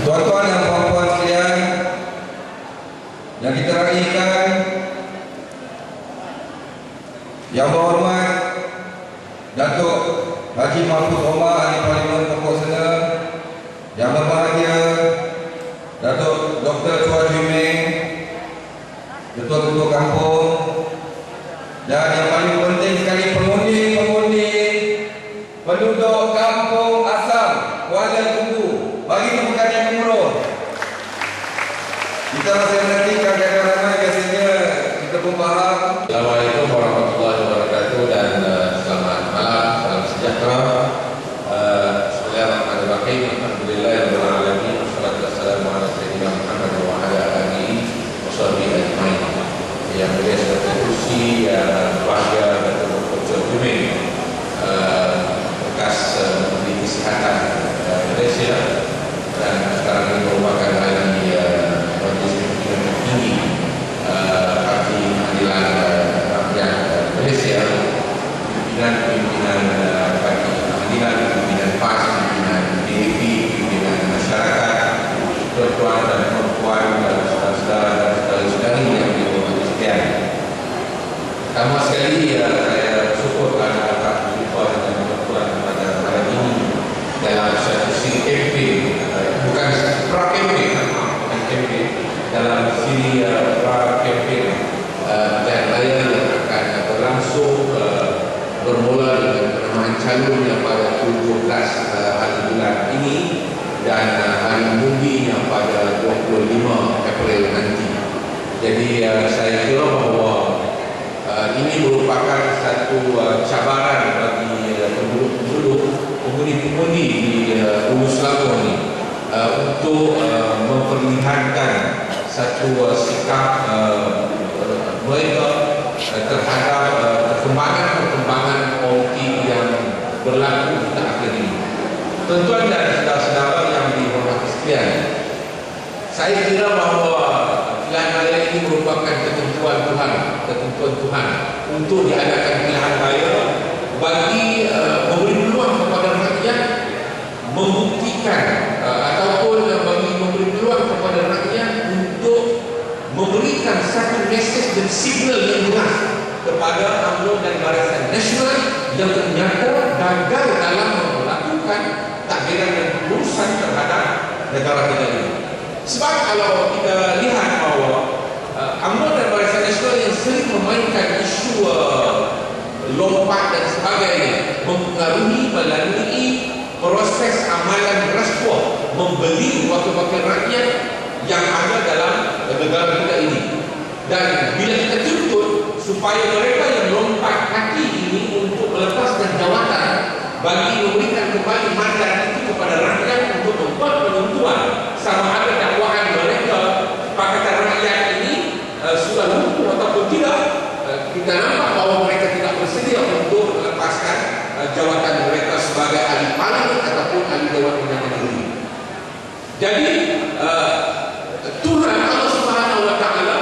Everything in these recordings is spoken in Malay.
Tuan-tuan dan puan-puan sekalian yang kita raikan, yang berhormat Datuk Haji Mahfuz Omar Ahli Parlimen Pokok Sena, yang berbahagia Datuk Dr. Chua Chui Meng, Ketua-Ketua Kampung, dan yang paling penting sekali pengundi-pengundi penduduk Kampung Asam Kuala Tunggu. Bagi tepukan yang gemuruh. Kita masih menantikan kadang ramai, biasanya kita pun faham. Assalamualaikum warahmatullahi wabarakatuh dan selamat malam, salam sejahtera. Bismillahirrahmanirrahim. Alhamdulillahirabbil alamin. Wassalatu wassalamu ala sayyidina Muhammad wa ala alihi washabbihi ajmain. Yang mulia Saudara Kursi, Bahagia Datuk Dr. Chua Chui Meng, bekas Menteri Kesihatan Malaysia, dan sekarang ini merupakan ahli Majlis Pimpinan Tertinggi Parti Keadilan Rakyat Malaysia, pimpinan Parti Keadilan, pimpinan PAS, pimpinan DAP, pimpinan masyarakat, tuan-tuan dan puan-puan, saudara-saudara dan saudara-saudari yang dihormati sekalian. Pertama sekali saya bersyukur kerana dapat berjumpa dengan tuan-tuan pada malam ini dalam satu campaign, bukan pra-campaign, bukan campaign, dalam siri pra-campaign dan raya yang akan berlangsung bermula dengan penamaan calonnya pada 17 hari bulan ini dan hari mengundinya pada 25 April nanti. Jadi saya kira bahawa ini merupakan satu cabaran bagi penduduk-penduduk, pengundi-pengundi di Hulu Selangor ini untuk memperlihatkan satu sikap mereka terhadap perkembangan politik yang berlaku di akhir ini. Tuan-tuan dan saudara-saudara yang dihormati sekalian, saya kira bahawa pilihan raya ini merupakan ketentuan Tuhan untuk diadakan pilihan raya bagi memberi peluang kepada rakyat membuktikan ataupun bagi memberi peluang kepada rakyat untuk memberikan satu mesej dan signal yang jelas kepada UMNO dan Barisan Nasional yang ternyata gagal dalam melakukan takbiran dan pengurusan terhadap negara kita ini. Sebab kalau kita lihat bahawa UMNO dan Barisan Nasional yang sering memainkan isu lompat dan sebagainya mempengaruhi melalui proses amalan rasuah membeli wakil-wakil rakyat yang ada dalam negara kita ini. Dan bila kita tuntut supaya mereka yang lompat kaki ini untuk melepaskan jawatan bagi memberikan kembali mandat itu kepada rakyat untuk membuat penentuan sama ada dakwaan mereka Pakatan Rakyat ini sudah lumpuh ataupun tidak, kita nampak bahawa mereka tidak bersedia untuk melepaskan jawatan mereka sebagai ahli parlimen ataupun ahli Dewan Undangan Negeri. Jadi Tuhan Allah Subhanahu Wa Taala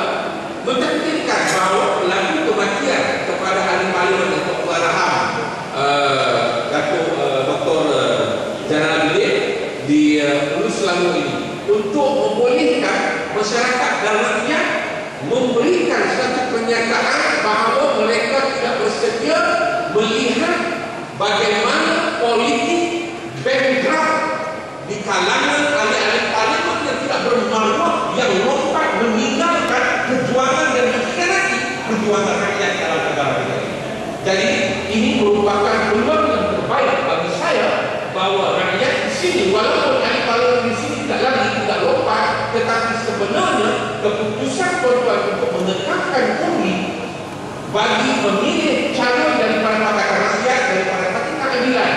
mentakdirkan bahawa pelaku kematian kepada ahli parlimen Datuk Waraham Datuk Dr. Janan Abidin di Hulu Selangor ini untuk membolehkan masyarakat dan rakyat memberikan satu pernyataan bahawa mereka tidak bersedia melihat bagaimana politik background di kalangan ahli-ahli parlimen yang tidak bermaruah, yang lompat meninggalkan perjuangan dan mengkhianati perjuangan rakyat dalam negara kita ini. Jadi ini merupakan peluang yang terbaik bagi saya bahawa rakyat di sini, walaupun ahli parlimen di sini tidak lompat, tetapi sebenarnya keputusan tuan-tuan untuk menekankan undi bagi memilih calon daripada Pakatan Rakyat, daripada Parti Keadilan,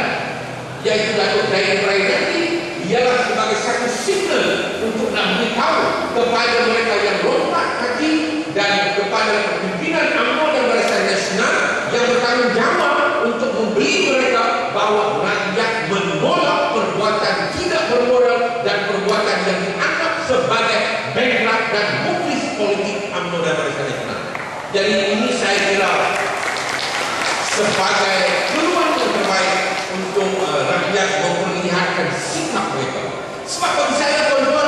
yaitu Datuk Dain Raidati, ialah sebagai satu signal untuk nak beritahu kepada mereka yang lompat kaki dan kepada pimpinan UMNO dan Barisan Nasional yang bertanggungjawab untuk memberi mereka bahawa rakyat menolak perbuatan tidak bermoral dan perbuatan yang dianggap sebagai bankrupt dan muflis politik UMNO dan Barisan Nasional. Jadi ini saya kira sebagai peluang yang terbaik untuk rakyat memperlihatkan sikap mereka. Sebab bagi saya tuan-tuan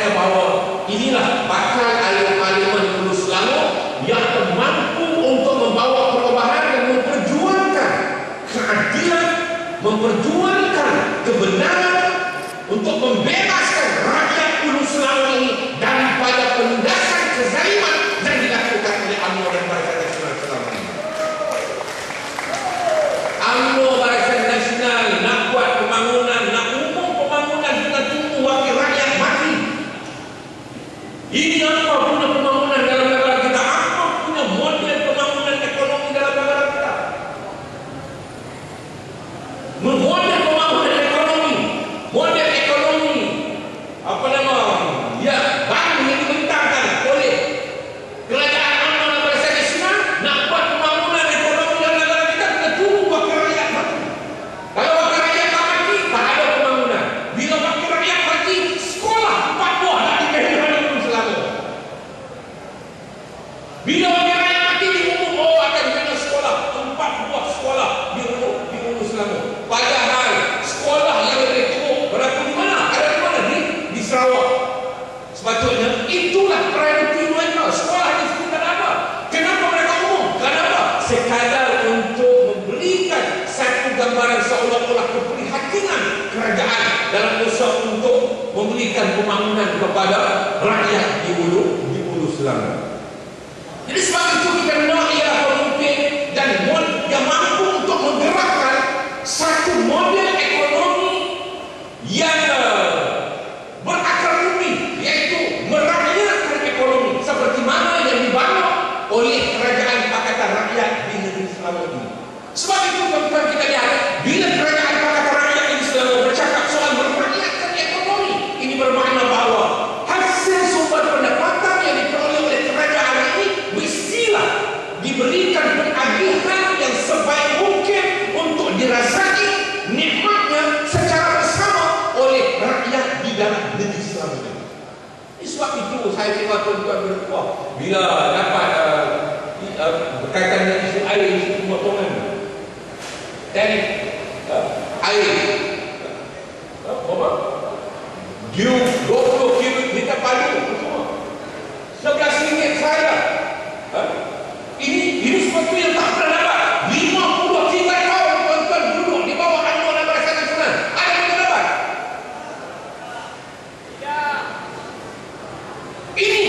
percaya bahawa inilah bakal ahli parlimen Hulu Selangor yang akan mampu untuk membawa perubahan dan memperjuangkan keadilan, memperjuangkan kebenaran, untuk membebaskan rakyat Hulu Selangor ini daripada penindasan kezaliman yang dilakukan oleh UMNO dan Barisan Nasional selama ini. UMNO Barisan Nasional nak buat pembangunan, nak umum pembangunan, kita tunggu wakil rakyat mati. Ini apa punya pembangunan dalam negara kita? Apa punya model pembangunan ekonomi dalam negara kita? Model pembangunan ekonomi, model ekonomi apa nama? Ya, baru yang dibentangkan oleh kerajaan UMNO dan Barisan Nasional nak buat pembangunan ekonomi dalam negara kita. Kita tunggu wakil rakyat mati. Kalau wakil rakyat tak mati, tak ada pembangunan. Bila wakil rakyat mati, sekolah 4 buah dah dibina di Hulu Selangor. Bila wakil rakyat mati, diumum akan bina sekolah 4 buah sekolah di Hulu Selangor. Padahal sekolah yang lebih teruk berlaku di mana? Ada di mana? Di Sarawak. Sepatutnya itulah prioriti mereka. Sekolah di situ tak ada. Kenapa mereka umum? Kenapa? Sekadar untuk memberikan satu gambaran seolah-olah keprihatinan kerajaan dalam usaha untuk memberikan pembangunan kepada rakyat di Hulu Selangor. Jadi sebab itu kita nak ialah pemimpin dan yang mampu untuk menggerakkan satu model ekonomi yang berakar bumi, iaitu merakyatkan ekonomi seperti mana yang dibangun oleh kerajaan Pakatan Rakyat di negeri Selangor ini. Sebab itu tuan-tuan kita lihat, bila kerajaan Pakatan Rakyat di Selangor bercakap soal merakyatkan ekonomi, ini bermakna bahawa hasil sumber pendapatan yang diperoleh oleh kerajaan ini mestilah diberikan penagihan yang sebaik mungkin untuk dirasai nikmatnya secara bersama oleh rakyat di dalam negeri Selangor ini. Sebab itu saya tengok tuan-tuan berkuah bila dapat berkaitan dengan isu air, isu pemotongan dan air berapa? 20 kubik meter padu RM11 saya. Ini sesuatu yang tak pernah dapat. 53 tahun tuan-tuan duduk di bawah UMNO dan Barisan Nasional. Ada yang kita dapat? Ya. Ini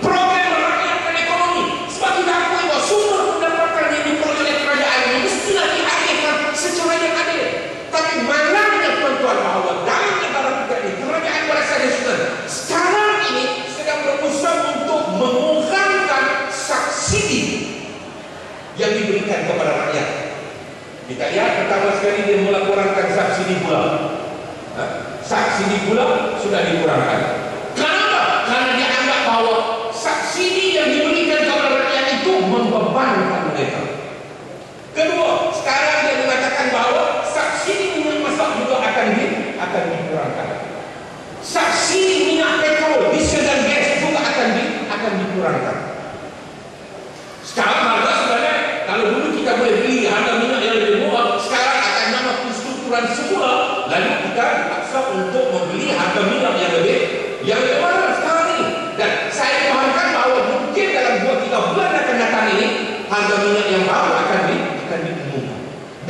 program merakyatkan ekonomi. Sebab kita akui bahawa sumber pendapatan yang diperoleh oleh kerajaan ini mestilah dialihkan secara yang adil. Tapi malangnya tuan-tuan bahawa dalam negara kita ini, kerajaan Barisan Nasional sekarang ini sedang berusaha untuk mengurangkan subsidi yang diberikan kepada rakyat. Kita lihat pertama sekali dia mula kurangkan subsidi gula. Subsidi gula sudah dikurangkan. Kenapa? Karena dia anggap bahawa subsidi yang diberikan kepada rakyat itu membebankan mereka. Kedua, sekarang dia mengatakan bahawa subsidi minyak masak juga akan dikurangkan. Subsidi minyak petrol, diesel dan gas juga akan dikurangkan. Sekarang harga sebenarnya, kalau dulu kita boleh beli harga minyak yang lebih murah, sekarang akan nama perstrukturan semula, lalu kita dipaksa untuk membeli harga minyak yang lebih mahal sekarang ini. Dan saya fahamkan bahawa mungkin dalam 2-3 bulan akan datang ini, harga minyak yang baru